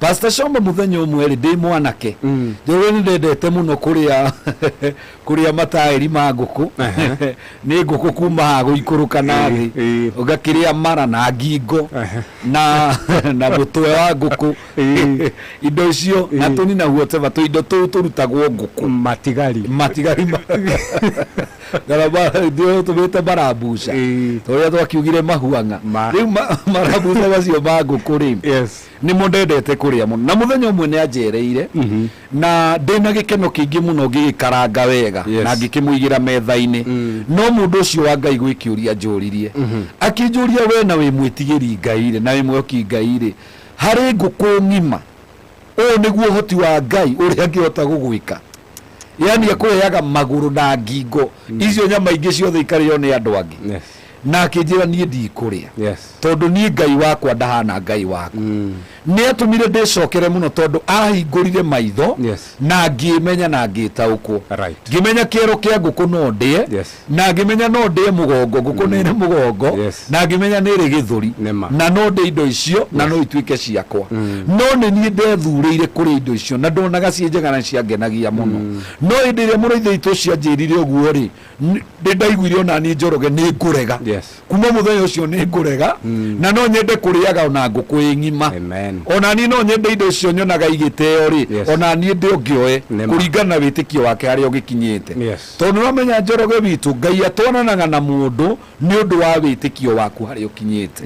Pastor Shomba muthenya umwe ri ndi mwanake njoro ni ndendete muno kuria matairi ma nguku ni nguku kuma hago ikuruka nathi ugakiria mara na ngingo na butwe wa nguku indo icio na tuni na whatever tu indo tu turutagwo nguku matigari garaba ndio tumete barabuca toria twakiugire mahuanga riu marabuca bacio ba nguku ri ni mondendete kuria muno na muthenya umwe ni anjereire na ndina gikeno kingi muno gikaranga wega na ngikimuigira metha-ini no mundu ucio wa Ngai gwikiuria njuririe akinjuria we na wi mwitigiri Ngai ri na wi mwoki Ngai ri hari nguku ngima o niguo hoti wa Ngai uria angihota gugwika yani akuheaga maguru na ngingo icio nyama ingi ciothe ikario ni andu angi na akinjira nie ndikuria tondu nie Ngai wakwa ndahana Ngai waku ni atumire ndicokere muno tondu ahingurire maitho na ngimenya na ngitaukwo ngimenya kiero kia nguku no ndie na ngimenya no ndie mugongo nguku nene mugongo na ngimenya niri githuri na no ndie indo icio na no ituike ciakwa no ni nie ndethurire kuri indo icio na ndonaga cienjega na ciangenagia muno no indire muraithe itu cianjirire uguo ri ndaiguire ona ni njoroge ni ngurega kuma muthenya ucio ni ngurega na no nyende kuriaga ona nguku ngima ona ni no nyende indo icio nyonaga igiteo ri ona ni ndi ongioe kuringana witikio wake hari ogikinyite tondu no menya njoroge bitu Ngai atwananaga na mundu ni undu wa witikio waku hari okinyite